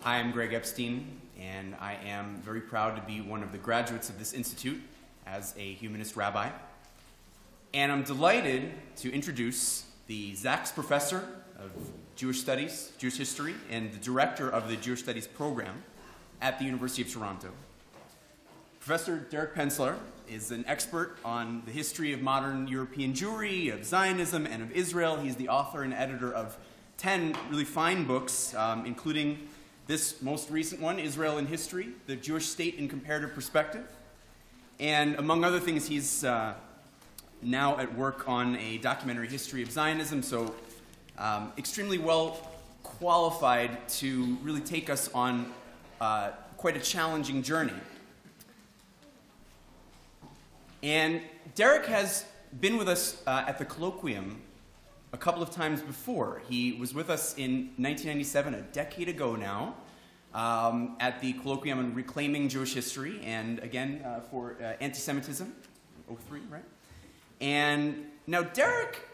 Hi, I'm Greg Epstein, and I am very proud to be one of the graduates of this institute as a humanist rabbi. And I'm delighted to introduce the Zach's Professor of Jewish Studies, Jewish History, and the Director of the Jewish Studies program at the University of Toronto. Professor Derek Penslar is an expert on the history of modern European Jewry, of Zionism, and of Israel. He's the author and editor of 10 really fine books, including this most recent one, Israel in History, The Jewish State in Comparative Perspective. And among other things, he's now at work on a documentary history of Zionism, so extremely well qualified to really take us on quite a challenging journey. And Derek has been with us at the colloquium a couple of times before. He was with us in 1997, a decade ago now, at the colloquium on reclaiming Jewish history, and again for anti-Semitism, 03, right? And now Derek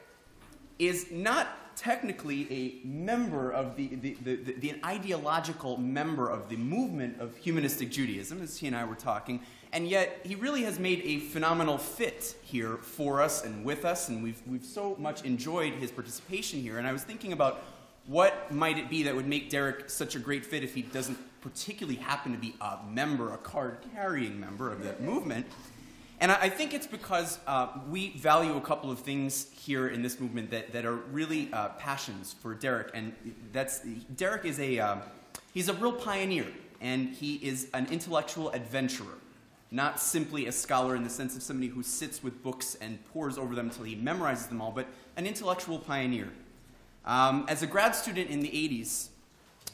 is not technically a member of the ideological member of the movement of humanistic Judaism, as he and I were talking, and yet he really has made a phenomenal fit here for us and with us, and we've so much enjoyed his participation here. And I was thinking about what might it be that would make Derek such a great fit if he doesn't particularly happen to be a member, a card-carrying member of the movement. And I think it's because we value a couple of things here in this movement that are really passions for Derek. And Derek is he's a real pioneer, and he is an intellectual adventurer, not simply a scholar in the sense of somebody who sits with books and pores over them until he memorizes them all, but an intellectual pioneer. As a grad student in the 80s,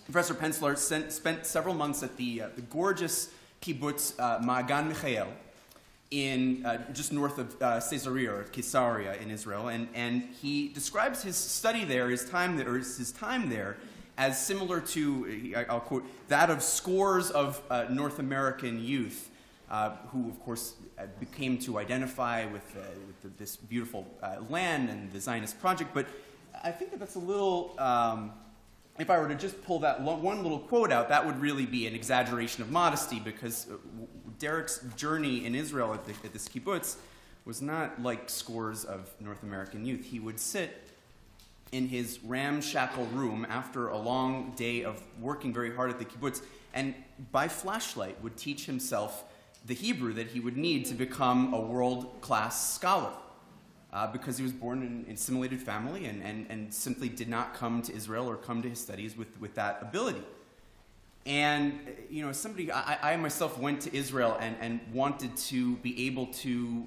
Professor Penslar spent several months at the gorgeous kibbutz Ma'agan Michael, in just north of Caesarea, or Caesarea in Israel, and he describes his study there, his time there, as similar to, I'll quote, that of scores of North American youth who, of course, came to identify with this beautiful land and the Zionist project. But I think that that's a little, if I were to just pull that one little quote out, that would really be an exaggeration of modesty, because Derek's journey in Israel at this kibbutz was not like scores of North American youth. He would sit in his ramshackle room after a long day of working very hard at the kibbutz, and by flashlight would teach himself the Hebrew that he would need to become a world-class scholar, because he was born in an assimilated family and simply did not come to Israel or come to his studies with that ability. And, you know, I myself went to Israel and wanted to be able to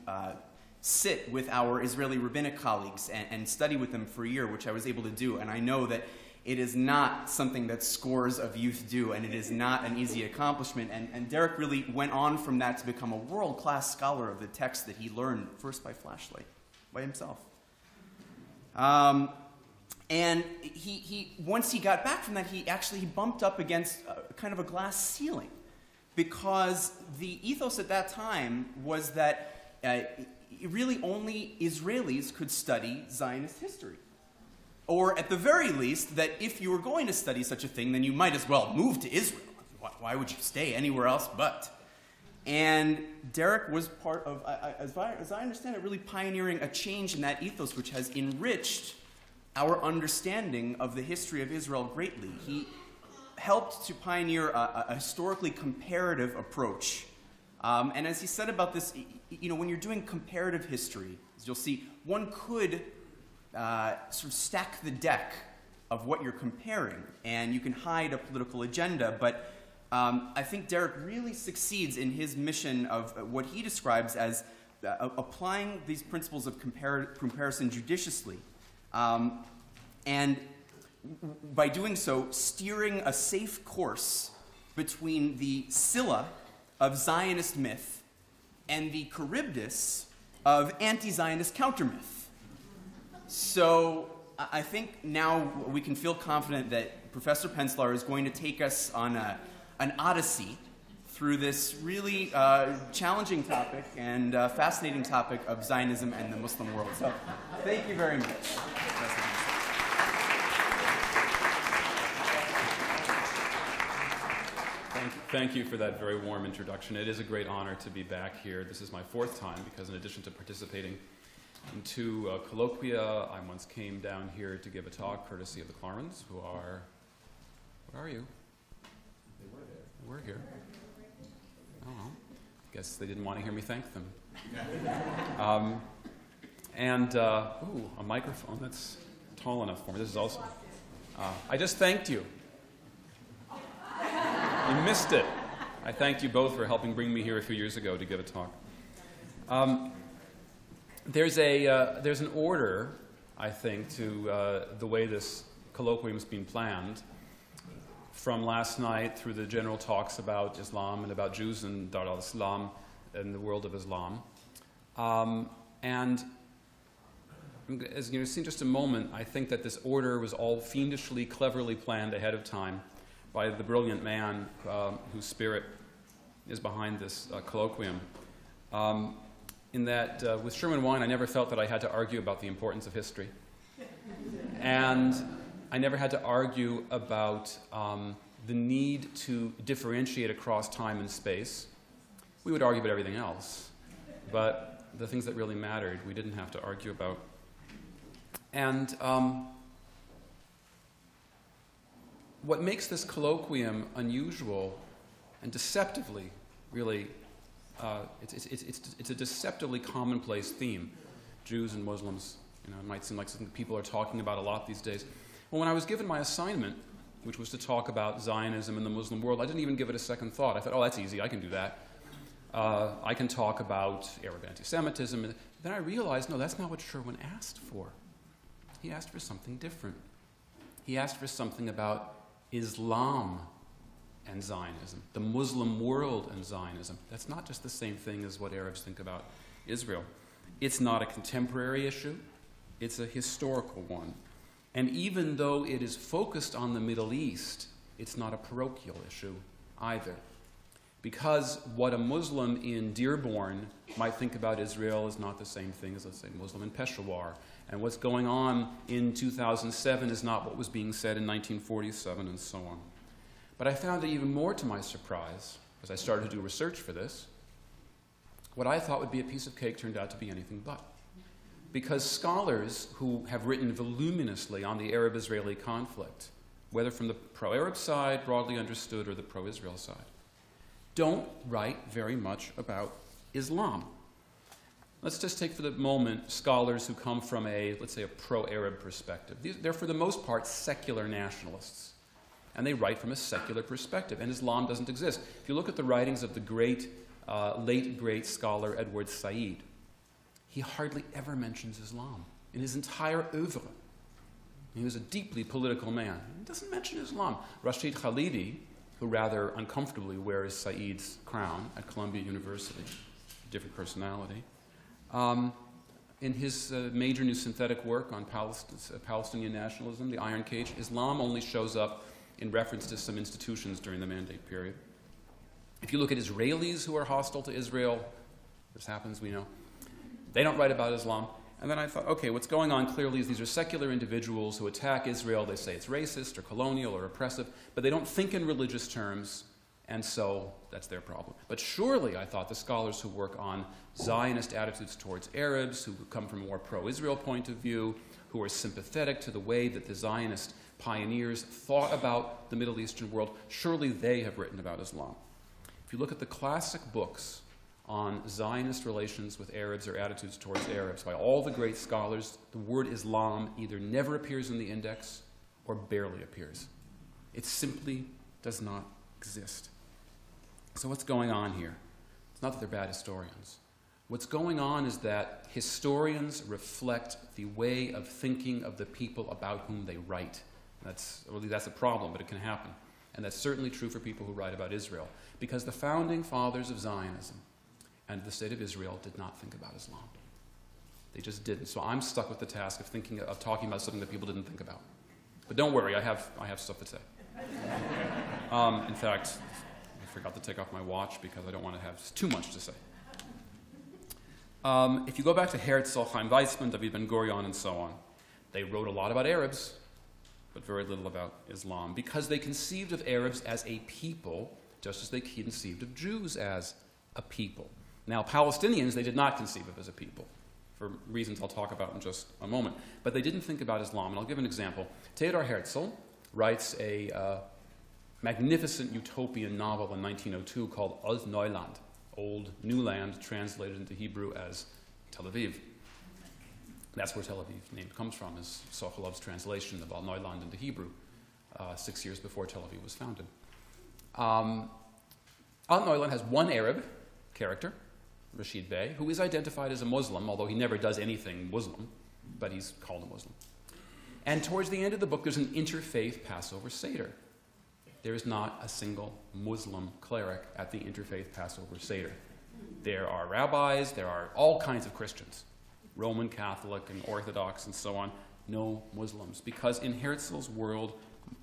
sit with our Israeli rabbinic colleagues and study with them for a year, which I was able to do. And I know that it is not something that scores of youth do, and it is not an easy accomplishment. And Derek really went on from that to become a world-class scholar of the text that he learned first by flashlight, by himself. And once he got back from that, he bumped up against kind of a glass ceiling, because the ethos at that time was that really only Israelis could study Zionist history. Or at the very least, that if you were going to study such a thing, then you might as well move to Israel. Why would you stay anywhere else but? And Derek was part of, as I understand it, really pioneering a change in that ethos, which has enriched our understanding of the history of Israel greatly. He helped to pioneer a historically comparative approach. And as he said about this, you know, when you're doing comparative history, as you'll see, one could sort of stack the deck of what you're comparing, and you can hide a political agenda, but I think Derek really succeeds in his mission of what he describes as applying these principles of comparison judiciously, and by doing so, steering a safe course between the Scylla of Zionist myth and the Charybdis of anti-Zionist countermyth. So I think now we can feel confident that Professor Penslar is going to take us on an odyssey through this really challenging topic and fascinating topic of Zionism and the Muslim world. So thank you very much. Thank you for that very warm introduction. It is a great honor to be back here. This is my fourth time because in addition to participating in two colloquia, I once came down here to give a talk courtesy of the Clarmans, who are... Where are you? They were there. They were here. Oh, well. Guess they didn't want to hear me thank them. Ooh, a microphone that's tall enough for me. This is also... I just thanked you. You missed it. I thanked you both for helping bring me here a few years ago to give a talk. There's an order, I think, to the way this colloquium has been planned, from last night through the general talks about Islam and about Jews and Dar al-Islam and the world of Islam. And as you'll see in just a moment, I think that this order was all fiendishly, cleverly planned ahead of time by the brilliant man whose spirit is behind this colloquium. In that, with Sherman Wine, I never felt that I had to argue about the importance of history. And I never had to argue about the need to differentiate across time and space. We would argue about everything else, but the things that really mattered, we didn't have to argue about. And what makes this colloquium unusual and deceptively, really, it's a deceptively commonplace theme. Jews and Muslims, you know, it might seem like something people are talking about a lot these days. Well, when I was given my assignment, which was to talk about Zionism in the Muslim world, I didn't even give it a second thought. I thought, oh, that's easy, I can do that. I can talk about Arab anti-Semitism. And then I realized, no, that's not what Sherwin asked for. He asked for something different. He asked for something about Islam and Zionism, the Muslim world and Zionism. That's not just the same thing as what Arabs think about Israel. It's not a contemporary issue. It's a historical one. And even though it is focused on the Middle East, it's not a parochial issue either. Because what a Muslim in Dearborn might think about Israel is not the same thing as, let's say, a Muslim in Peshawar. And what's going on in 2007 is not what was being said in 1947, and so on. But I found that even more to my surprise, as I started to do research for this, what I thought would be a piece of cake turned out to be anything but. Because scholars who have written voluminously on the Arab-Israeli conflict, whether from the pro-Arab side, broadly understood, or the pro-Israel side, don't write very much about Islam. Let's just take for the moment scholars who come from a, let's say, a pro-Arab perspective. They're for the most part secular nationalists. And they write from a secular perspective, and Islam doesn't exist. If you look at the writings of the great, late great scholar Edward Said, he hardly ever mentions Islam in his entire oeuvre. He was a deeply political man. He doesn't mention Islam. Rashid Khalidi, who rather uncomfortably wears Said's crown at Columbia University, different personality, in his major new synthetic work on Palestinian nationalism, The Iron Cage, Islam only shows up in reference to some institutions during the Mandate period. If you look at Israelis who are hostile to Israel, this happens, we know, they don't write about Islam. And then I thought, okay, what's going on clearly is these are secular individuals who attack Israel. They say it's racist or colonial or oppressive, but they don't think in religious terms, and so that's their problem. But surely, I thought, the scholars who work on Zionist attitudes towards Arabs, who come from a more pro-Israel point of view, who are sympathetic to the way that the Zionist pioneers thought about the Middle Eastern world, surely they have written about Islam. If you look at the classic books on Zionist relations with Arabs or attitudes towards Arabs by all the great scholars, the word Islam either never appears in the index or barely appears. It simply does not exist. So what's going on here? It's not that they're bad historians. What's going on is that historians reflect the way of thinking of the people about whom they write. That's a problem, but it can happen. And that's certainly true for people who write about Israel, because the founding fathers of Zionism and the state of Israel did not think about Islam. They just didn't. So I'm stuck with the task of talking about something that people didn't think about. But don't worry, I have stuff to say. In fact, I forgot to take off my watch because I don't want to have too much to say. If you go back to Herzl, Chaim Weizmann, David Ben-Gurion, and so on, they wrote a lot about Arabs, but very little about Islam, because they conceived of Arabs as a people just as they conceived of Jews as a people. Now, Palestinians, they did not conceive of as a people, for reasons I'll talk about in just a moment. But they didn't think about Islam. And I'll give an example. Theodor Herzl writes a magnificent utopian novel in 1902 called Alt Neuland, Old New Land, translated into Hebrew as Tel Aviv. That's where Tel Aviv name comes from, is Sokolov's translation of Alt Neuland into Hebrew 6 years before Tel Aviv was founded. Alt Neuland has one Arab character, Rashid Bey, who is identified as a Muslim, although he never does anything Muslim, but he's called a Muslim. And towards the end of the book, there's an interfaith Passover Seder. There is not a single Muslim cleric at the interfaith Passover Seder. There are rabbis, there are all kinds of Christians, Roman Catholic and Orthodox and so on, no Muslims. Because in Herzl's world,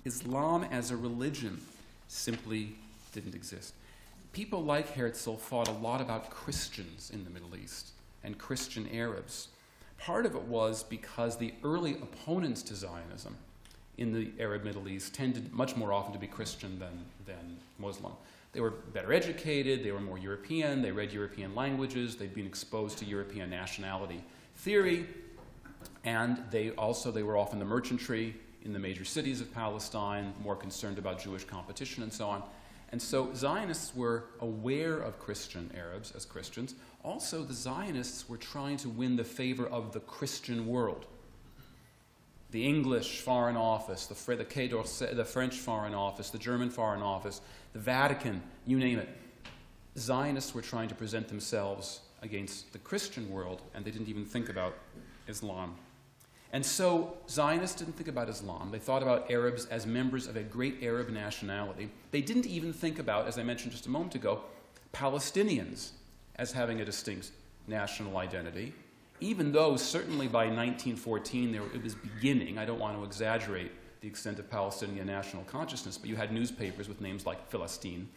Islam as a religion simply didn't exist. People like Herzl thought a lot about Christians in the Middle East and Christian Arabs. Part of it was because the early opponents to Zionism in the Arab Middle East tended much more often to be Christian than Muslim. They were better educated, they were more European, they read European languages, they'd been exposed to European nationality theory, and they were often the merchantry in the major cities of Palestine, more concerned about Jewish competition and so on. And so Zionists were aware of Christian Arabs as Christians. Also, the Zionists were trying to win the favor of the Christian world. The English Foreign Office, the French Foreign Office, the German Foreign Office, the Vatican, you name it. Zionists were trying to present themselves against the Christian world, and they didn't even think about Islam. And so Zionists didn't think about Islam. They thought about Arabs as members of a great Arab nationality. They didn't even think about, as I mentioned just a moment ago, Palestinians as having a distinct national identity, even though certainly by 1914 it was beginning. I don't want to exaggerate the extent of Palestinian national consciousness, but you had newspapers with names like Philistine.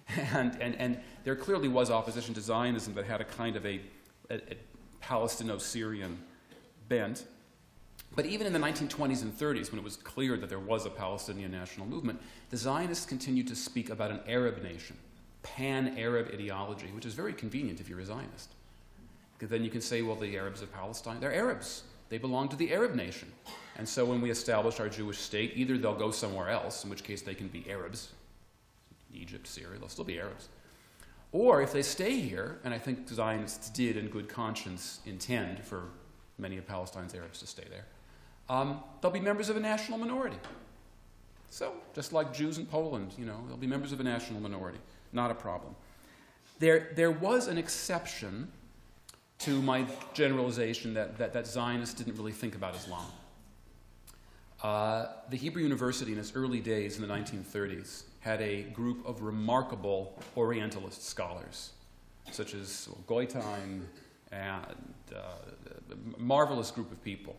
And there clearly was opposition to Zionism that had a kind of a Palestino-Syrian bent. But even in the 1920s and 30s, when it was clear that there was a Palestinian national movement, the Zionists continued to speak about an Arab nation, pan-Arab ideology, which is very convenient if you're a Zionist. Because then you can say, well, the Arabs of Palestine, they're Arabs. They belong to the Arab nation. And so when we establish our Jewish state, either they'll go somewhere else, in which case they can be Arabs, Egypt, Syria, they'll still be Arabs. Or if they stay here, and I think Zionists did in good conscience intend for many of Palestine's Arabs to stay there, they'll be members of a national minority. So, just like Jews in Poland, they'll be members of a national minority. Not a problem. There was an exception to my generalization that Zionists didn't really think about Islam. The Hebrew University in its early days in the 1930s had a group of remarkable Orientalist scholars, such as Goitein and a marvelous group of people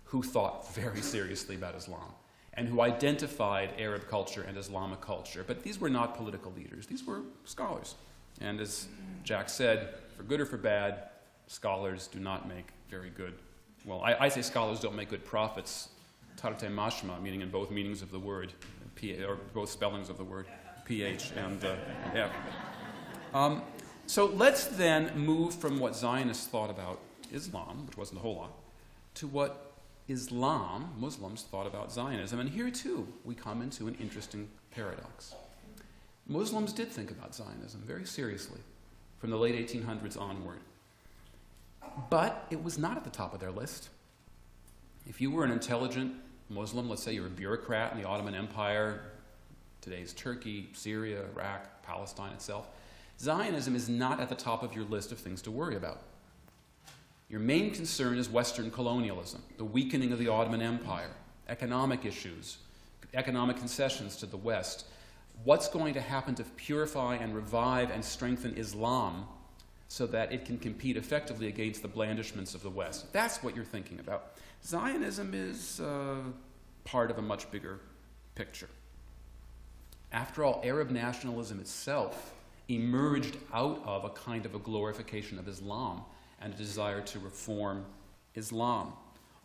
who thought very seriously about Islam and who identified Arab culture and Islamic culture. But these were not political leaders. These were scholars. And as Jack said, for good or for bad, scholars do not make very good, well, I say scholars don't make good prophets, tarte mashma, meaning in both meanings of the word, or both spellings of the word, PH and F. So let's then move from what Zionists thought about Islam, which wasn't a whole lot, to what Islam, Muslims, thought about Zionism. And here, too, we come into an interesting paradox. Muslims did think about Zionism very seriously from the late 1800s onward. But it was not at the top of their list. If you were an intelligent Muslim, let's say you're a bureaucrat in the Ottoman Empire, today's Turkey, Syria, Iraq, Palestine itself, Zionism is not at the top of your list of things to worry about. Your main concern is Western colonialism, the weakening of the Ottoman Empire, economic issues, economic concessions to the West. What's going to happen to purify and revive and strengthen Islam so that it can compete effectively against the blandishments of the West? That's what you're thinking about. Zionism is part of a much bigger picture. After all, Arab nationalism itself emerged out of a kind of a glorification of Islam and a desire to reform Islam.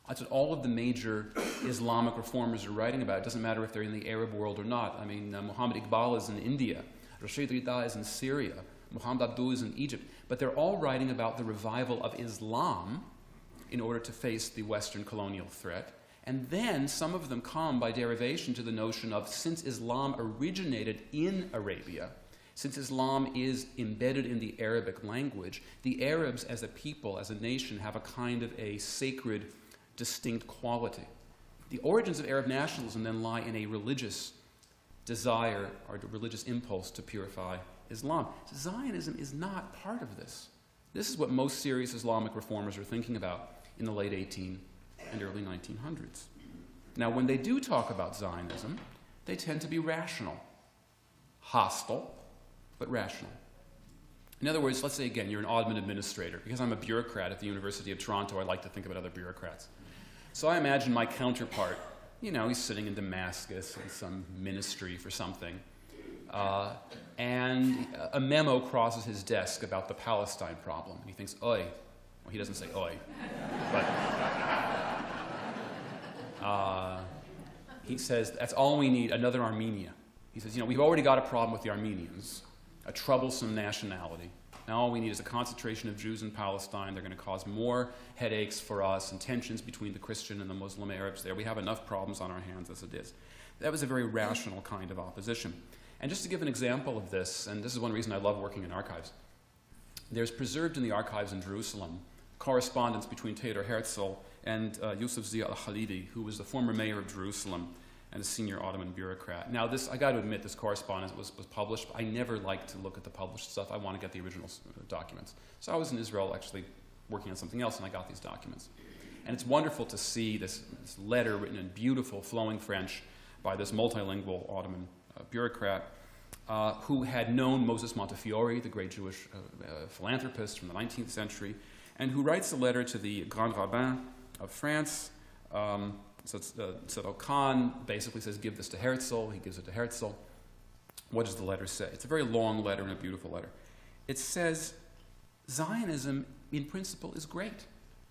That's what all of the major Islamic reformers are writing about. It doesn't matter if they're in the Arab world or not. I mean, Muhammad Iqbal is in India, Rashid Rida is in Syria. Muhammad Abdul is in Egypt. But they're all writing about the revival of Islam in order to face the Western colonial threat. And then some of them come by derivation to the notion of, since Islam originated in Arabia, since Islam is embedded in the Arabic language, the Arabs as a people, as a nation, have a kind of a sacred, distinct quality. The origins of Arab nationalism then lie in a religious desire or religious impulse to purify Islam. Zionism is not part of this. This is what most serious Islamic reformers are thinking about in the late 18 and early 1900s. Now, when they do talk about Zionism, they tend to be rational. Hostile, but rational. In other words, let's say again, you're an Ottoman administrator. Because I'm a bureaucrat at the University of Toronto, I like to think about other bureaucrats. So I imagine my counterpart, you know, he's sitting in Damascus in some ministry for something, and a memo crosses his desk about the Palestine problem. And he thinks, oi. Well, he doesn't say oi, but he says, that's all we need, another Armenia. He says, you know, we've already got a problem with the Armenians, a troublesome nationality. Now all we need is a concentration of Jews in Palestine. They're going to cause more headaches for us and tensions between the Christian and the Muslim Arabs there. We have enough problems on our hands as it is. That was a very rational kind of opposition. And just to give an example of this, and this is one reason I love working in archives, there's preserved in the archives in Jerusalem correspondence between Theodor Herzl and Yusuf Zia al-Khalidi, who was the former mayor of Jerusalem and a senior Ottoman bureaucrat. Now, this, I got to admit, this correspondence was published. I never like to look at the published stuff. I want to get the original documents. So I was in Israel actually working on something else, and I got these documents. And it's wonderful to see this letter written in beautiful, flowing French by this multilingual Ottoman bureaucrat who had known Moses Montefiore, the great Jewish philanthropist from the 19th century, and who writes a letter to the Grand Rabbin of France. So Khan basically says, give this to Herzl. He gives it to Herzl. What does the letter say? It's a very long letter and a beautiful letter. It says, Zionism, in principle, is great.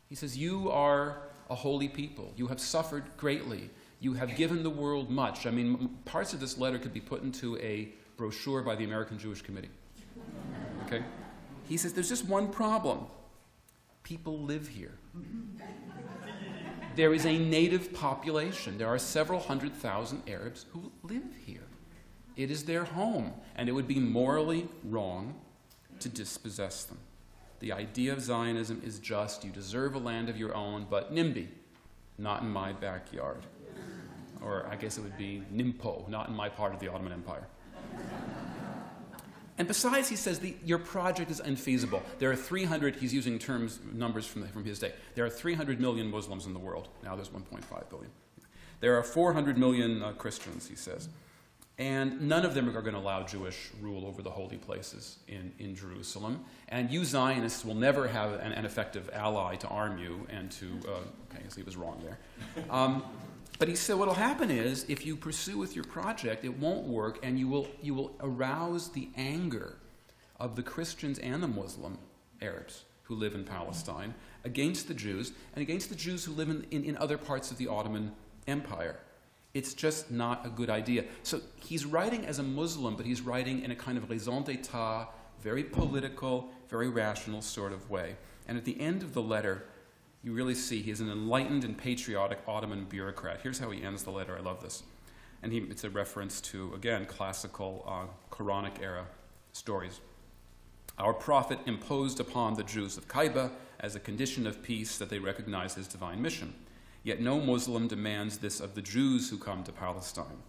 He says, you are a holy people. You have suffered greatly. You have given the world much. I mean, parts of this letter could be put into a brochure by the American Jewish Committee. Okay? He says, there's just one problem. People live here. There is a native population. There are several 100,000 Arabs who live here. It is their home, and it would be morally wrong to dispossess them. The idea of Zionism is just, you deserve a land of your own, but NIMBY, not in my backyard. Or I guess it would be NIMPO, not in my part of the Ottoman Empire. And besides, he says, your project is unfeasible. There are 300, he's using numbers from his day. There are 300 million Muslims in the world. Now there's 1.5 billion. There are 400 million Christians, he says. And none of them are going to allow Jewish rule over the holy places in Jerusalem. And you Zionists will never have an effective ally to arm you and to, okay, I guess he was wrong there. But he said what will happen is, if you pursue with your project, it won't work, and you will arouse the anger of the Christians and the Muslim Arabs who live in Palestine against the Jews, and against the Jews who live in other parts of the Ottoman Empire. It's just not a good idea. So he's writing as a Muslim, but he's writing in a kind of raison d'etat, very political, very rational sort of way. And at the end of the letter, you really see he's an enlightened and patriotic Ottoman bureaucrat. Here's how he ends the letter. I love this. And it's a reference to, again, classical Quranic era stories. Our prophet imposed upon the Jews of Kaiba as a condition of peace that they recognize his divine mission. Yet no Muslim demands this of the Jews who come to Palestine.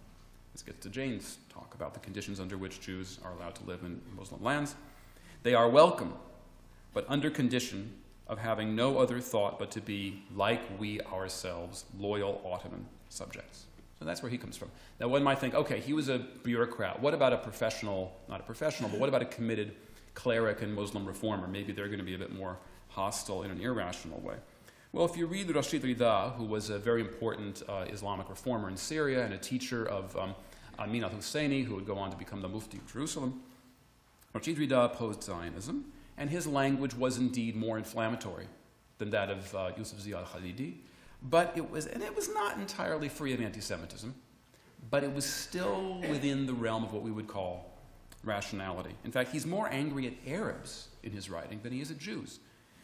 Let's get to Jane's talk about the conditions under which Jews are allowed to live in Muslim lands. They are welcome, but under condition of having no other thought but to be, like we ourselves, loyal Ottoman subjects. So that's where he comes from. Now one might think, okay, he was a bureaucrat. What about a professional, not a professional, but what about a committed cleric and Muslim reformer? Maybe they're going to be a bit more hostile in an irrational way. Well, if you read Rashid Rida, who was a very important Islamic reformer in Syria and a teacher of Amin al-Husseini, who would go on to become the Mufti of Jerusalem, Rashid Rida opposed Zionism, and his language was indeed more inflammatory than that of Yusuf Zia al-Khalidi. But it was not entirely free of anti-Semitism, but it was still within the realm of what we would call rationality. In fact, he's more angry at Arabs in his writing than he is at Jews.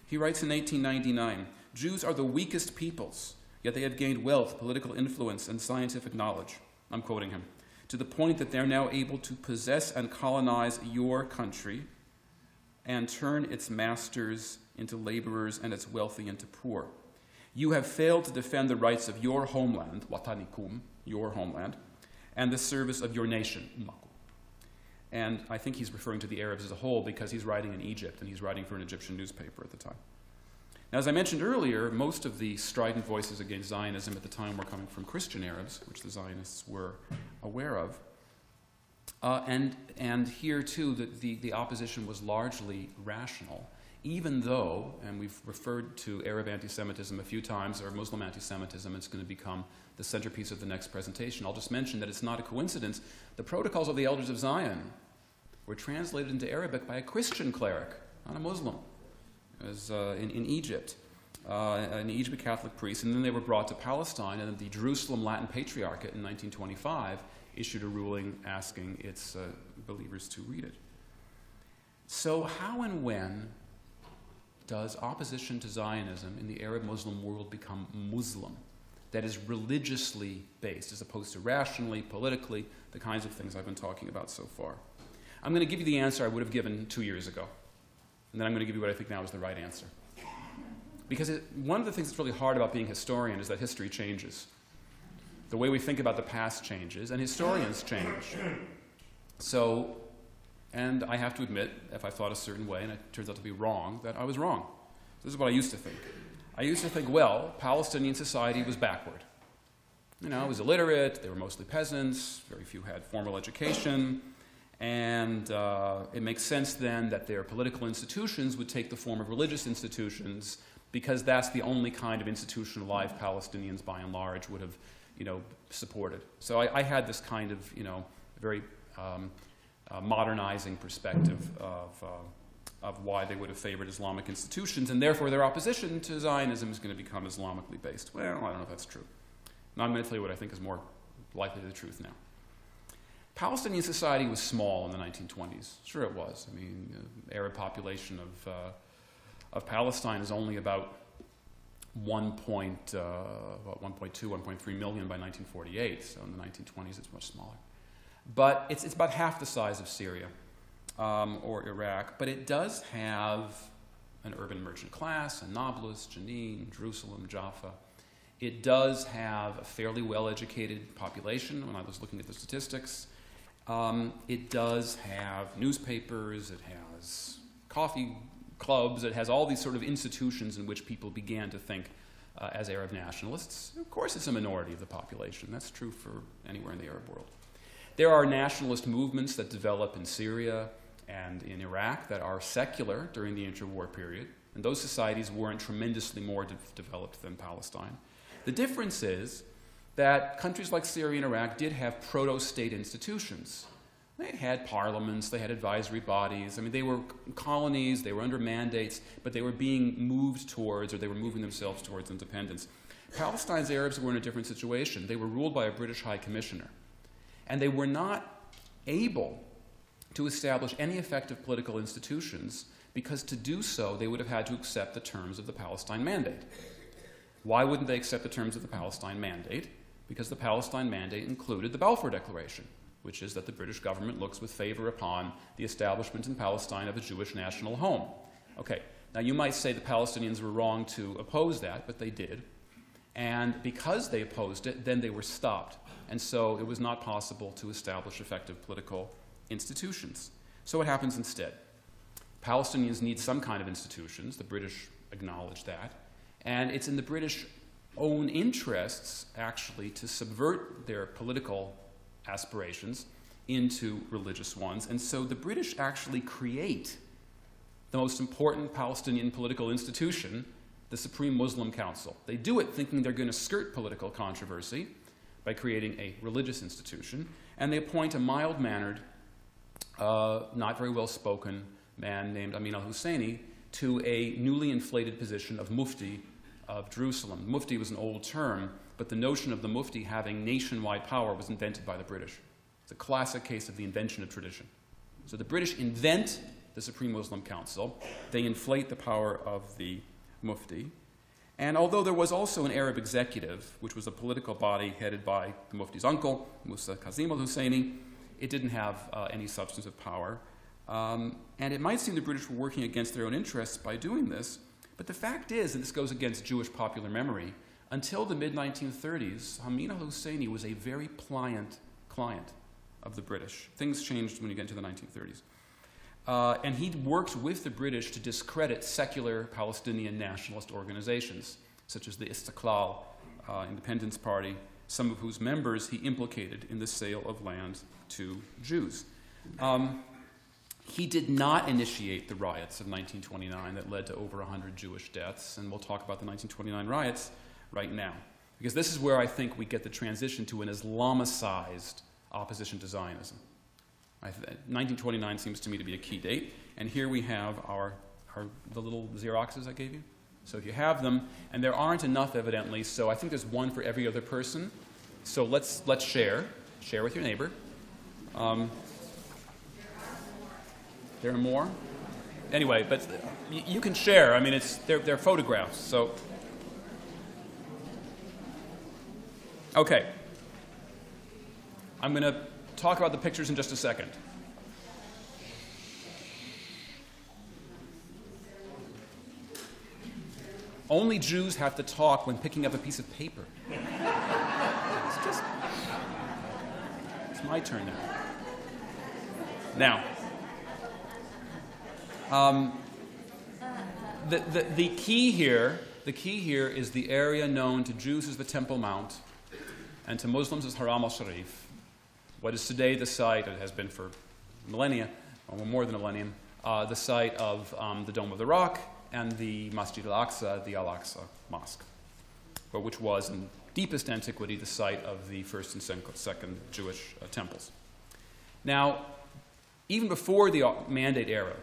He writes in 1899, "Jews are the weakest peoples, yet they have gained wealth, political influence, and scientific knowledge." I'm quoting him. "To the point that they're now able to possess and colonize your country and turn its masters into laborers and its wealthy into poor. You have failed to defend the rights of your homeland, watanikum, your homeland, and the service of your nation, ummakum." And I think he's referring to the Arabs as a whole because he's writing in Egypt, and he's writing for an Egyptian newspaper at the time. Now, as I mentioned earlier, most of the strident voices against Zionism at the time were coming from Christian Arabs, which the Zionists were aware of. And here, too, the opposition was largely rational, even though, and we've referred to Arab anti-Semitism a few times, or Muslim anti-Semitism, it's going to become the centerpiece of the next presentation. I'll just mention that it's not a coincidence. The Protocols of the Elders of Zion were translated into Arabic by a Christian cleric, not a Muslim. It was in Egypt, an Egyptian Catholic priest, and then they were brought to Palestine, and the Jerusalem Latin Patriarchate in 1925 issued a ruling asking its believers to read it. So how and when does opposition to Zionism in the Arab Muslim world become Muslim? That is religiously based, as opposed to rationally, politically, the kinds of things I've been talking about so far. I'm going to give you the answer I would have given 2 years ago. And then I'm going to give you what I think now is the right answer. Because one of the things that's really hard about being a historian is that history changes. The way we think about the past changes, and historians change. So, and I have to admit, if I thought a certain way, and it turns out to be wrong, that I was wrong. This is what I used to think. I used to think, well, Palestinian society was backward. You know, it was illiterate, they were mostly peasants, very few had formal education, and it makes sense then that their political institutions would take the form of religious institutions because that's the only kind of institutional life Palestinians, by and large, would have, supported. So I had this kind of, very modernizing perspective of why they would have favored Islamic institutions, and therefore their opposition to Zionism is going to become Islamically based. Well, I don't know if that's true. Now I'm going to tell you what I think is more likely the truth now. Palestinian society was small in the 1920s. Sure it was. I mean, the Arab population of Palestine is only about 1.2, 1.3 million by 1948. So in the 1920s, it's much smaller. But it's about half the size of Syria or Iraq. But it does have an urban merchant class, a Nablus, Jenin, Jerusalem, Jaffa. It does have a fairly well-educated population when I was looking at the statistics. It does have newspapers, it has coffee clubs, it has all these sort of institutions in which people began to think as Arab nationalists. Of course, it's a minority of the population. That's true for anywhere in the Arab world. There are nationalist movements that develop in Syria and in Iraq that are secular during the interwar period, and those societies weren't tremendously more developed than Palestine. The difference is that countries like Syria and Iraq did have proto-state institutions. They had parliaments, they had advisory bodies. I mean, they were colonies, they were under mandates, but they were being moved towards, or they were moving themselves towards independence. Palestine's Arabs were in a different situation. They were ruled by a British High Commissioner, and they were not able to establish any effective political institutions because to do so, they would have had to accept the terms of the Palestine Mandate. Why wouldn't they accept the terms of the Palestine Mandate? Because the Palestine Mandate included the Balfour Declaration, which is that the British government looks with favor upon the establishment in Palestine of a Jewish national home. Okay, now you might say the Palestinians were wrong to oppose that, but they did. And because they opposed it, then they were stopped. And so it was not possible to establish effective political institutions. So what happens instead? Palestinians need some kind of institutions. The British acknowledge that. And it's in the British own interests, actually, to subvert their political aspirations into religious ones. And so the British actually create the most important Palestinian political institution, the Supreme Muslim Council. They do it thinking they're going to skirt political controversy by creating a religious institution, and they appoint a mild-mannered, not very well-spoken man named Amin al-Husseini to a newly inflated position of Mufti of Jerusalem. Mufti was an old term, but the notion of the Mufti having nationwide power was invented by the British. It's a classic case of the invention of tradition. So the British invent the Supreme Muslim Council. They inflate the power of the Mufti. And although there was also an Arab executive, which was a political body headed by the Mufti's uncle, Musa Kazim al-Husseini, it didn't have any substantive power. And it might seem the British were working against their own interests by doing this, but the fact is, and this goes against Jewish popular memory, until the mid-1930s, Hamid al-Husseini was a very pliant client of the British. Things changed when you get into the 1930s. And he worked with the British to discredit secular Palestinian nationalist organizations, such as the Istiqlal Independence Party, some of whose members he implicated in the sale of land to Jews. He did not initiate the riots of 1929 that led to over 100 Jewish deaths, and we'll talk about the 1929 riots right now, because this is where I think we get the transition to an Islamicized opposition to Zionism. 1929 seems to me to be a key date, and here we have the little Xeroxes I gave you. So if you have them, and there aren't enough evidently, so I think there's one for every other person. So let's share with your neighbor. There are more. Anyway, but you can share. I mean, they're photographs. So okay, I'm going to talk about the pictures in just a second. Only Jews have to talk when picking up a piece of paper. It's my turn now. Now, the key here is the area known to Jews as the Temple Mount and to Muslims as Haram al-Sharif. What is today the site, it has been for millennia, or more than a millennium, the site of the Dome of the Rock and the Masjid al-Aqsa, the Al-Aqsa Mosque, which was in deepest antiquity the site of the first and second Jewish temples. Now, even before the Mandate era,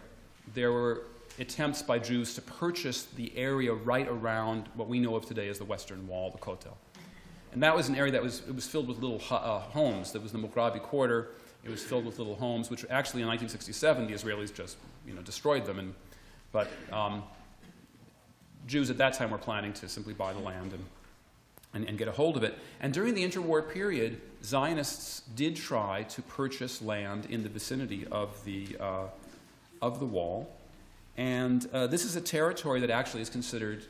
there were attempts by Jews to purchase the area right around what we know of today as the Western Wall, the Kotel. And that was an area that was filled with little homes. That was the Mughrabi quarter. It was filled with little homes, which actually in 1967 the Israelis just destroyed them. But Jews at that time were planning to simply buy the land and get a hold of it. And during the interwar period, Zionists did try to purchase land in the vicinity of the wall. And this is a territory that actually is considered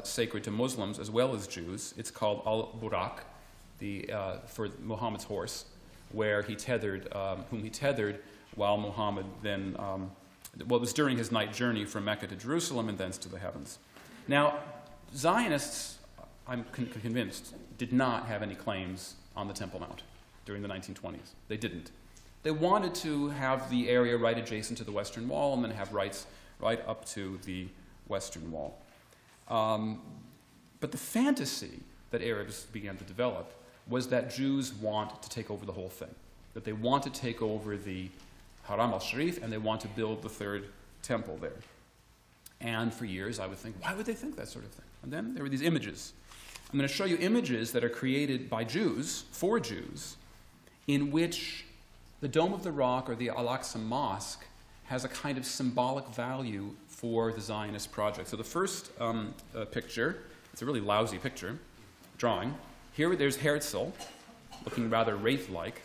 sacred to Muslims as well as Jews. It's called Al-Buraq, for Muhammad's horse, where whom he tethered while Muhammad then, it was during his night journey from Mecca to Jerusalem and thence to the heavens. Now, Zionists, I'm convinced, did not have any claims on the Temple Mount during the 1920s. They didn't. They wanted to have the area right adjacent to the Western Wall and then have rights right up to the Western Wall. But the fantasy that Arabs began to develop was that Jews want to take over the whole thing, that they want to take over the Haram al-Sharif and they want to build the third temple there. And for years I would think, why would they think that sort of thing? And then there were these images. I'm going to show you images that are created by Jews, for Jews, in which the Dome of the Rock or the Al-Aqsa Mosque has a kind of symbolic value for the Zionist project. So the first picture, it's a really lousy picture, drawing. Here there's Herzl, looking rather wraith-like.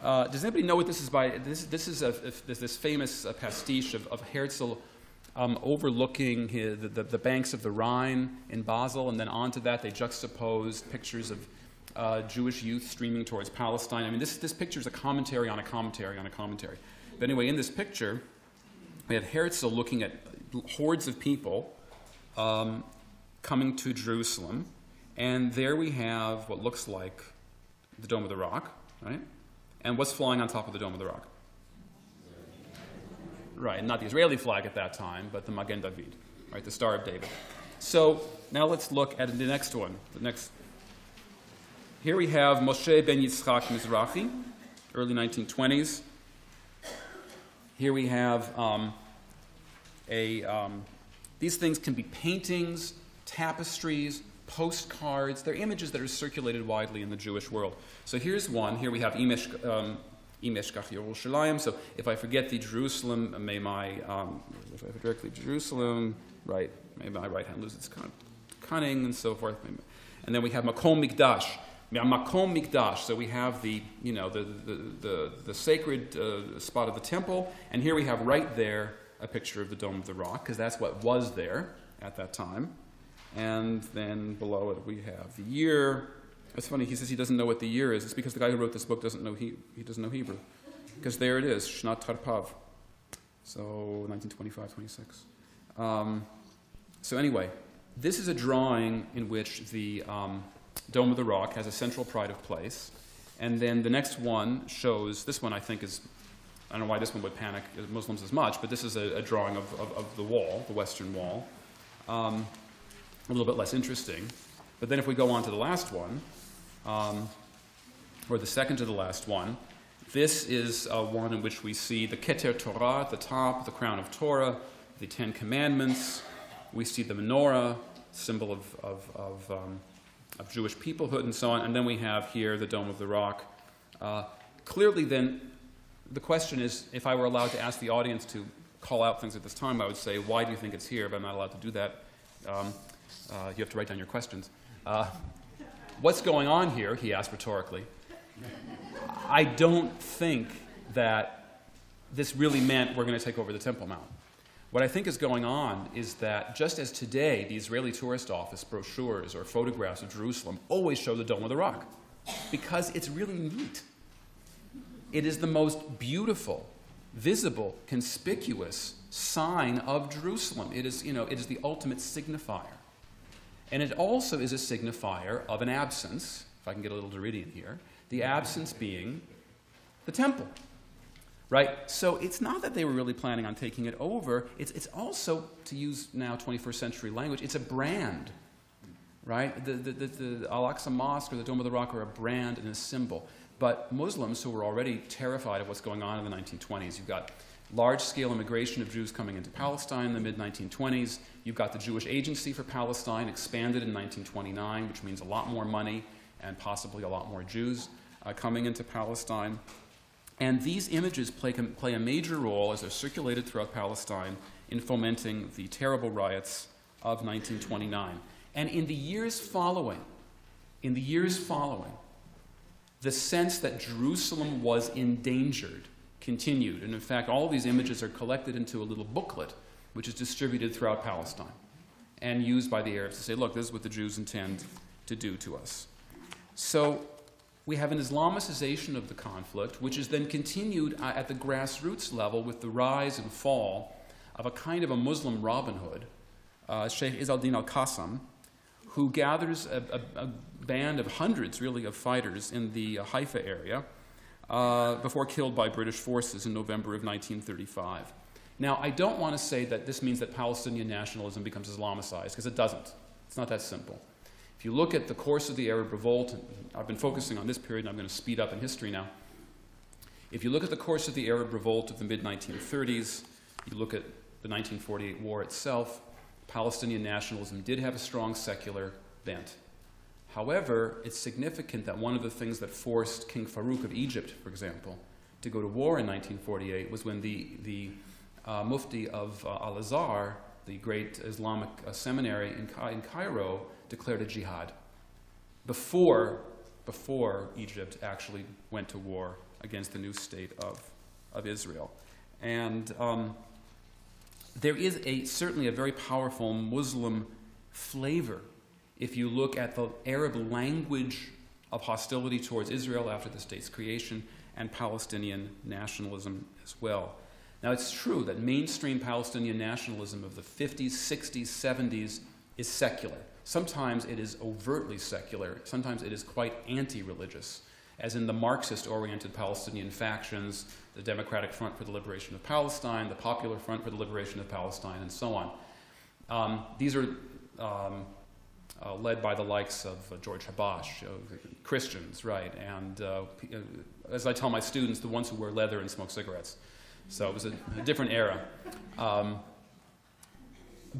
Does anybody know what this is by? This is this famous pastiche of Herzl overlooking the banks of the Rhine in Basel, and then onto that they juxtaposed pictures of Jewish youth streaming towards Palestine. I mean, this picture is a commentary on a commentary on a commentary. But anyway, in this picture, we have Herzl looking at hordes of people coming to Jerusalem, and there we have what looks like the Dome of the Rock, right? And what's flying on top of the Dome of the Rock? Right, not the Israeli flag at that time, but the Magen David, right, the Star of David. So now let's look at the next one. Here we have Moshe ben Yitzchak Mizrahi, early 1920s. Here we have these things can be paintings, tapestries, postcards. They're images that are circulated widely in the Jewish world. So here's one. Here we have Imesh So if I forget the Jerusalem, may my, if I directly Jerusalem, right, may my right hand lose its cunning and so forth. And then we have Makom Mikdash. Makom Mikdash. So we have the, you know, the sacred spot of the temple, and here we have right there a picture of the Dome of the Rock, because that's what was there at that time. And then below it we have the year. It's funny, he says he doesn't know what the year is. It's because the guy who wrote this book doesn't know he doesn't know Hebrew. Because there it is, Shnat Tarpav. So 1925-26. So anyway, this is a drawing in which the Dome of the Rock has a central pride of place. And then the next one shows, this one I think is, I don't know why this one would panic Muslims as much, but this is a drawing of the wall, the Western Wall. A little bit less interesting. But then if we go on to the last one, or the second to the last one, this is one in which we see the Keter Torah at the top, the crown of Torah, the Ten Commandments. We see the menorah, symbol of Jewish peoplehood and so on. And then we have here the Dome of the Rock. Clearly then, the question is, if I were allowed to ask the audience to call out things at this time, I would say, why do you think it's here? But I'm not allowed to do that. You have to write down your questions. What's going on here? He asked rhetorically. I don't think that this really meant we're going to take over the Temple Mount. What I think is going on is that just as today the Israeli Tourist Office brochures or photographs of Jerusalem always show the Dome of the Rock, because it's really neat. It is the most beautiful, visible, conspicuous sign of Jerusalem. It is, it is the ultimate signifier. And it also is a signifier of an absence, if I can get a little Derridian here, the absence being the temple, right? So it's not that they were really planning on taking it over. It's also, to use now 21st century language, it's a brand, right? The Al-Aqsa Mosque or the Dome of the Rock are a brand and a symbol. But Muslims who were already terrified of what's going on in the 1920s, you've got large-scale immigration of Jews coming into Palestine in the mid-1920s. You've got the Jewish Agency for Palestine, expanded in 1929, which means a lot more money and possibly a lot more Jews coming into Palestine. And these images play a major role as they're circulated throughout Palestine in fomenting the terrible riots of 1929. And in the years following, the sense that Jerusalem was endangered continued. And in fact, all of these images are collected into a little booklet, which is distributed throughout Palestine and used by the Arabs to say, look, this is what the Jews intend to do to us. So we have an Islamicization of the conflict, which is then continued at the grassroots level with the rise and fall of a kind of a Muslim Robin Hood, Sheikh Izz-al-Din al-Qassam, who gathers a band of hundreds, really, of fighters in the Haifa area before killed by British forces in November of 1935. Now, I don't want to say that this means that Palestinian nationalism becomes Islamicized, because it doesn't. It's not that simple. If you look at the course of the Arab Revolt, and I've been focusing on this period, and I'm going to speed up in history now. If you look at the course of the Arab Revolt of the mid-1930s, you look at the 1948 war itself, Palestinian nationalism did have a strong secular bent. However, it's significant that one of the things that forced King Farouk of Egypt, for example, to go to war in 1948 was when the Mufti of Al-Azhar, the great Islamic seminary in Cairo, declared a jihad before Egypt actually went to war against the new state of Israel. And there is certainly a very powerful Muslim flavor if you look at the Arab language of hostility towards Israel after the state's creation and Palestinian nationalism as well. Now, it's true that mainstream Palestinian nationalism of the 50s, 60s, 70s is secular. Sometimes it is overtly secular. Sometimes it is quite anti-religious, as in the Marxist-oriented Palestinian factions, the Democratic Front for the Liberation of Palestine, the Popular Front for the Liberation of Palestine, and so on. These are led by the likes of George Habash, Christians, right? And as I tell my students, the ones who wear leather and smoke cigarettes. So it was a different era.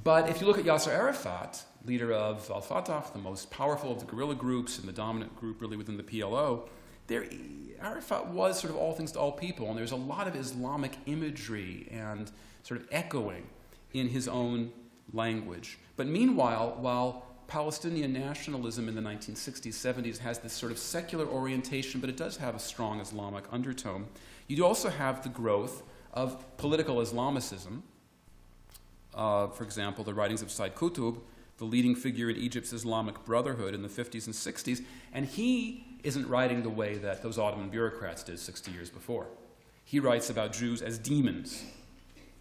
But if you look at Yasser Arafat, leader of al-Fatah, the most powerful of the guerrilla groups and the dominant group really within the PLO, Arafat was sort of all things to all people, and there's a lot of Islamic imagery and sort of echoing in his own language. But meanwhile, while Palestinian nationalism in the 1960s, 70s has this sort of secular orientation, but it does have a strong Islamic undertone, you do also have the growth of political Islamicism. For example, the writings of Said Qutb, the leading figure in Egypt's Islamic Brotherhood in the 50s and 60s, and he isn't writing the way that those Ottoman bureaucrats did 60 years before. He writes about Jews as demons,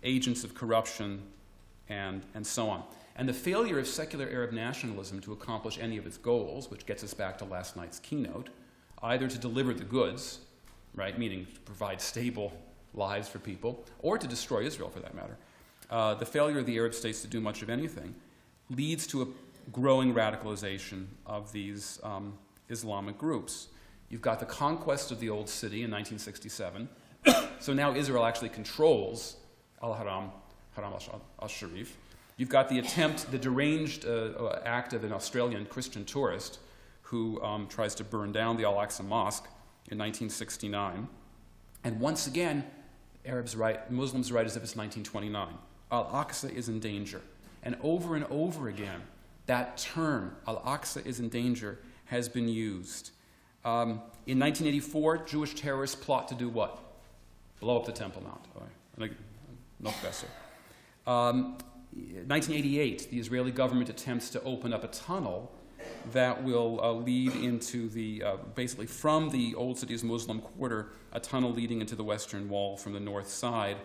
agents of corruption, and so on. And the failure of secular Arab nationalism to accomplish any of its goals, which gets us back to last night's keynote, either to deliver the goods, right, meaning to provide stable lives for people, or to destroy Israel for that matter, the failure of the Arab states to do much of anything leads to a growing radicalization of these Islamic groups. You've got the conquest of the Old City in 1967. So now Israel actually controls Al-Haram, Haram al-Sharif. You've got the attempt, the deranged act of an Australian Christian tourist who tries to burn down the Al-Aqsa Mosque in 1969. And once again, Muslims write as if it's 1929. Al-Aqsa is in danger. And over again, that term, Al-Aqsa is in danger, has been used. In 1984, Jewish terrorists plot to do what? Blow up the Temple Mount. No besser. 1988, the Israeli government attempts to open up a tunnel that will lead into the, basically from the Old City's Muslim quarter, a tunnel leading into the Western Wall from the north side.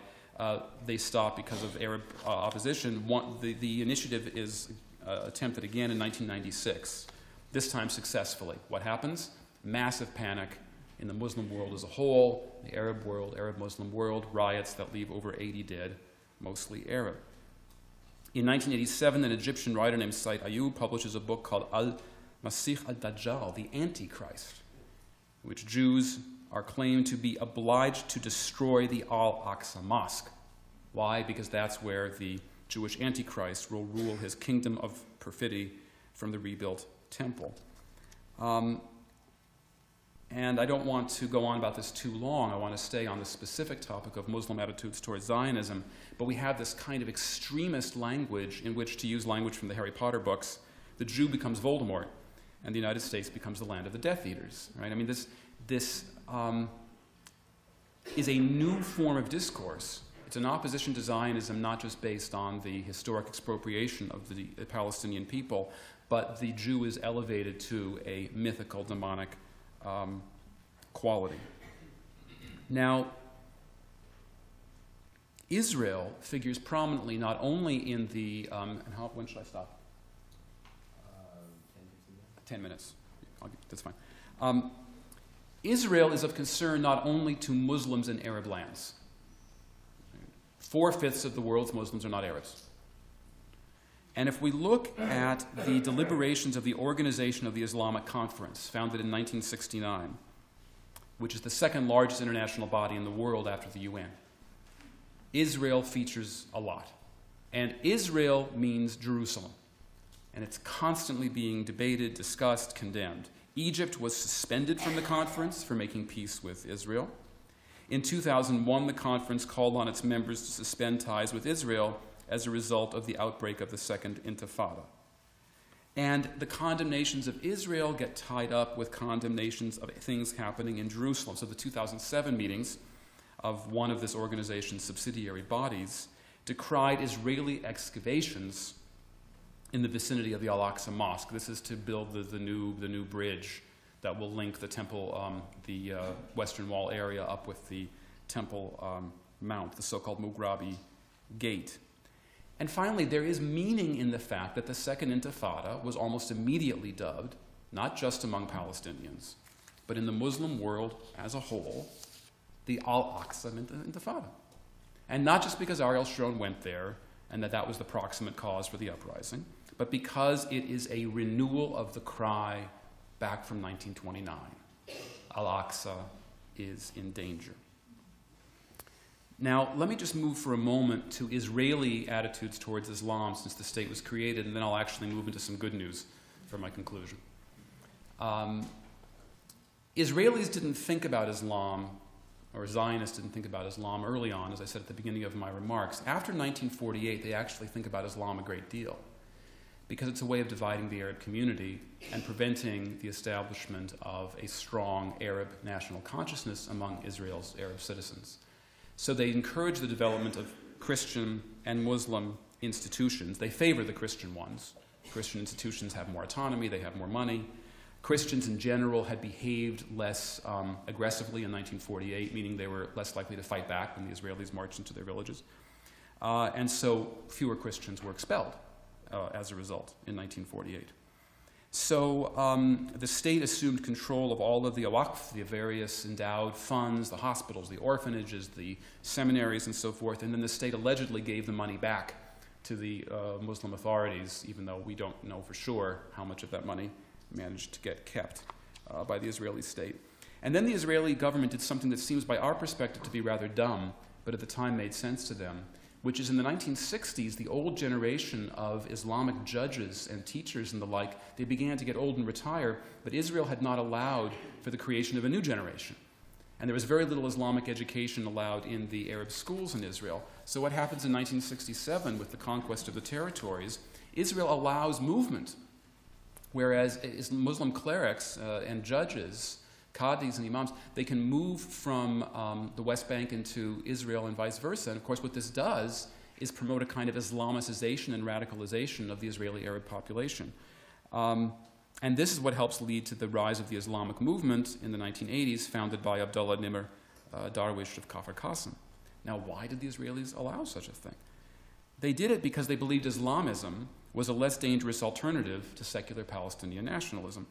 They stop because of Arab opposition. The initiative is attempted again in 1996, this time successfully. What happens? Massive panic in the Muslim world as a whole, the Arab world, Arab-Muslim world, riots that leave over 80 dead, mostly Arab. In 1987, an Egyptian writer named Said Ayub publishes a book called Al-Masih al-Dajjal, the Antichrist, in which Jews are claimed to be obliged to destroy the Al-Aqsa Mosque. Why? Because that's where the Jewish Antichrist will rule his kingdom of perfidy from the rebuilt temple. And I don't want to go on about this too long. I want to stay on the specific topic of Muslim attitudes towards Zionism. But we have this kind of extremist language in which, to use language from the Harry Potter books, the Jew becomes Voldemort, and the United States becomes the land of the Death Eaters. Right? I mean, this is a new form of discourse. It's an opposition to Zionism not just based on the historic expropriation of the Palestinian people, but the Jew is elevated to a mythical, demonic quality. Now, Israel figures prominently not only in the, when should I stop? 10 minutes. That's fine. Israel is of concern not only to Muslims in Arab lands. 4/5 of the world's Muslims are not Arabs. And if we look at the deliberations of the Organization of the Islamic Conference, founded in 1969, which is the second largest international body in the world after the UN, Israel features a lot. And Israel means Jerusalem. And it's constantly being debated, discussed, condemned. Egypt was suspended from the conference for making peace with Israel. In 2001, the conference called on its members to suspend ties with Israel as a result of the outbreak of the Second Intifada. And the condemnations of Israel get tied up with condemnations of things happening in Jerusalem. So the 2007 meetings of one of this organization's subsidiary bodies decried Israeli excavations in the vicinity of the Al-Aqsa Mosque. This is to build the new bridge that will link the temple, the Western Wall area up with the Temple Mount, the so-called Mughrabi Gate. And finally, there is meaning in the fact that the Second Intifada was almost immediately dubbed, not just among Palestinians, but in the Muslim world as a whole, the Al-Aqsa Intifada. And not just because Ariel Sharon went there and that was the proximate cause for the uprising, but because it is a renewal of the cry back from 1929. Al-Aqsa is in danger. Now, let me just move for a moment to Israeli attitudes towards Islam since the state was created, and then I'll actually move into some good news for my conclusion. Israelis didn't think about Islam, or Zionists didn't think about Islam early on, as I said at the beginning of my remarks. After 1948, they actually think about Islam a great deal, because it's a way of dividing the Arab community and preventing the establishment of a strong Arab national consciousness among Israel's Arab citizens. So they encourage the development of Christian and Muslim institutions. They favor the Christian ones. Christian institutions have more autonomy, they have more money. Christians in general had behaved less aggressively in 1948, meaning they were less likely to fight back when the Israelis marched into their villages. And so fewer Christians were expelled as a result in 1948. So the state assumed control of all of the awaqf, the various endowed funds, the hospitals, the orphanages, the seminaries, and so forth, and then the state allegedly gave the money back to the Muslim authorities, even though we don't know for sure how much of that money managed to get kept by the Israeli state. And then the Israeli government did something that seems, by our perspective, to be rather dumb, but at the time made sense to them, which is in the 1960s, the old generation of Islamic judges and teachers and the like, they began to get old and retire, but Israel had not allowed for the creation of a new generation. And there was very little Islamic education allowed in the Arab schools in Israel. So what happens in 1967 with the conquest of the territories, Israel allows movement, whereas Muslim clerics and judges, qadis and imams, they can move from the West Bank into Israel and vice versa. And of course what this does is promote a kind of Islamicization and radicalization of the Israeli Arab population. And this is what helps lead to the rise of the Islamic movement in the 1980s, founded by Abdullah Nimr Darwish of Kafr Qasim. Now, why did the Israelis allow such a thing? They did it because they believed Islamism was a less dangerous alternative to secular Palestinian nationalism.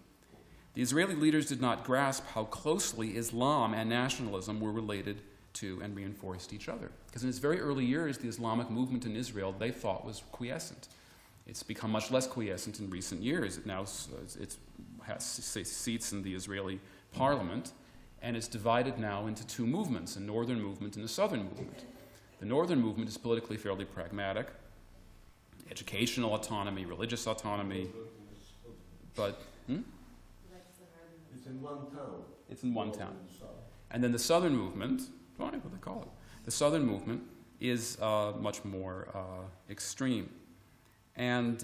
The Israeli leaders did not grasp how closely Islam and nationalism were related to and reinforced each other. Because in its very early years, the Islamic movement in Israel, they thought was quiescent. It's become much less quiescent in recent years. It now has seats in the Israeli parliament, and it's divided now into two movements, a northern movement and a southern movement. The northern movement is politically fairly pragmatic, educational autonomy, religious autonomy, but... It's in one town. It's in one town. And then the southern movement, what do they call it? The southern movement is much more extreme. And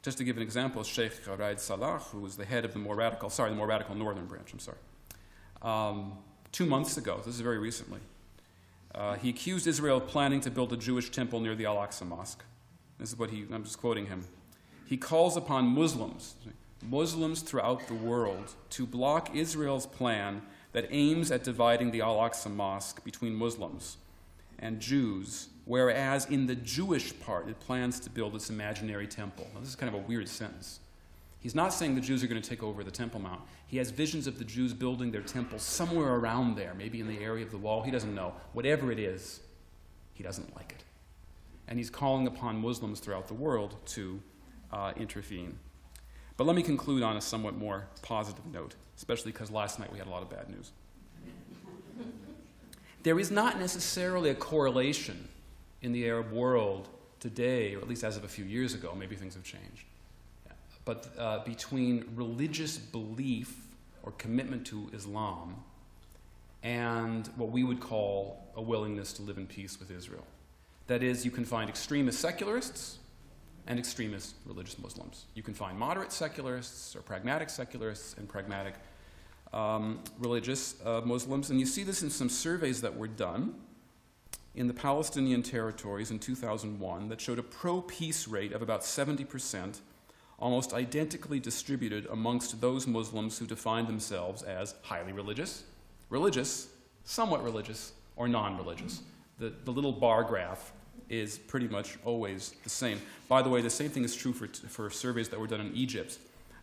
just to give an example, Sheikh Raed Salah, who was the head of the more radical northern branch, 2 months ago, this is very recently, he accused Israel of planning to build a Jewish temple near the Al-Aqsa Mosque. This is what I'm just quoting him. He calls upon Muslims throughout the world to block Israel's plan that aims at dividing the Al-Aqsa Mosque between Muslims and Jews, whereas in the Jewish part it plans to build its imaginary temple. Now, this is kind of a weird sentence. He's not saying the Jews are going to take over the Temple Mount. He has visions of the Jews building their temple somewhere around there, maybe in the area of the wall. He doesn't know. Whatever it is, he doesn't like it. And he's calling upon Muslims throughout the world to intervene. But let me conclude on a somewhat more positive note, especially because last night we had a lot of bad news. There is not necessarily a correlation in the Arab world today, or at least as of a few years ago, maybe things have changed, but between religious belief or commitment to Islam and what we would call a willingness to live in peace with Israel. That is, you can find extremist secularists and extremist religious Muslims. You can find moderate secularists or pragmatic secularists and pragmatic religious Muslims. And you see this in some surveys that were done in the Palestinian territories in 2001 that showed a pro-peace rate of about 70%, almost identically distributed amongst those Muslims who defined themselves as highly religious, religious, somewhat religious, or non-religious. The little bar graph is pretty much always the same. By the way, the same thing is true for surveys that were done in Egypt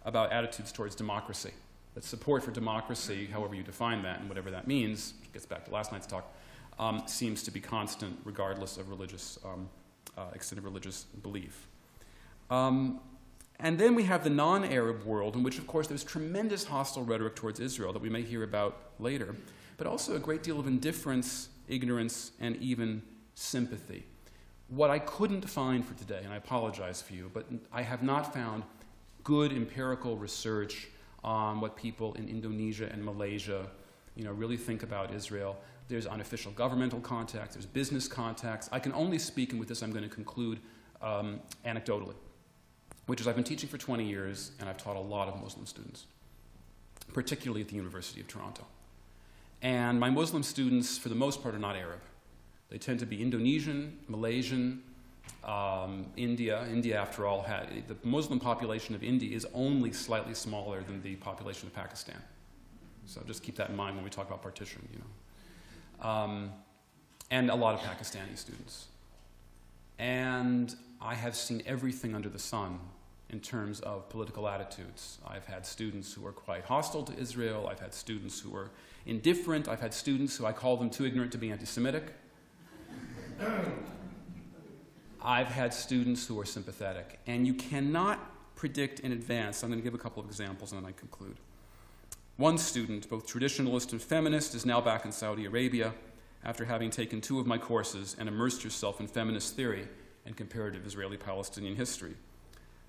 about attitudes towards democracy. That support for democracy, however you define that and whatever that means, which gets back to last night's talk, seems to be constant regardless of religious, extent of religious belief. And then we have the non-Arab world, in which, of course, there's tremendous hostile rhetoric towards Israel that we may hear about later, but also a great deal of indifference, ignorance, and even sympathy. What I couldn't find for today, and I apologize for you, but I have not found good empirical research on what people in Indonesia and Malaysia, really think about Israel. There's unofficial governmental contacts, there's business contacts. I can only speak, and with this I'm going to conclude, anecdotally, which is I've been teaching for 20 years, and I've taught a lot of Muslim students, particularly at the University of Toronto. And my Muslim students, for the most part, are not Arab. They tend to be Indonesian, Malaysian, India. India, after all, the Muslim population of India is only slightly smaller than the population of Pakistan. So just keep that in mind when we talk about partition, and a lot of Pakistani students. And I have seen everything under the sun in terms of political attitudes. I've had students who are quite hostile to Israel. I've had students who are indifferent. I've had students who I call them too ignorant to be anti-Semitic. I've had students who are sympathetic. And you cannot predict in advance. I'm going to give a couple of examples and then I conclude. One student, both traditionalist and feminist, is now back in Saudi Arabia after having taken 2 of my courses and immersed herself in feminist theory and comparative Israeli-Palestinian history.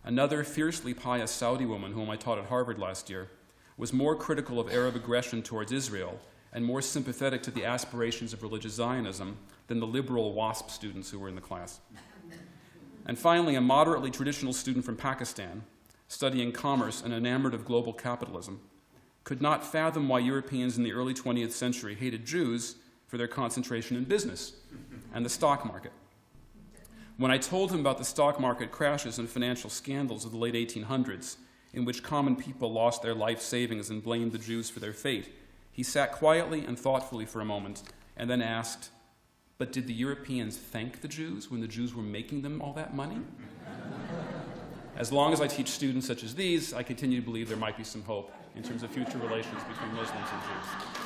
Another fiercely pious Saudi woman, whom I taught at Harvard last year, was more critical of Arab aggression towards Israel and more sympathetic to the aspirations of religious Zionism than the liberal WASP students who were in the class. And finally, a moderately traditional student from Pakistan, studying commerce and enamored of global capitalism, could not fathom why Europeans in the early 20th century hated Jews for their concentration in business and the stock market. When I told him about the stock market crashes and financial scandals of the late 1800s, in which common people lost their life savings and blamed the Jews for their fate, he sat quietly and thoughtfully for a moment and then asked, "But did the Europeans thank the Jews when the Jews were making them all that money?" As long as I teach students such as these, I continue to believe there might be some hope in terms of future relations between Muslims and Jews.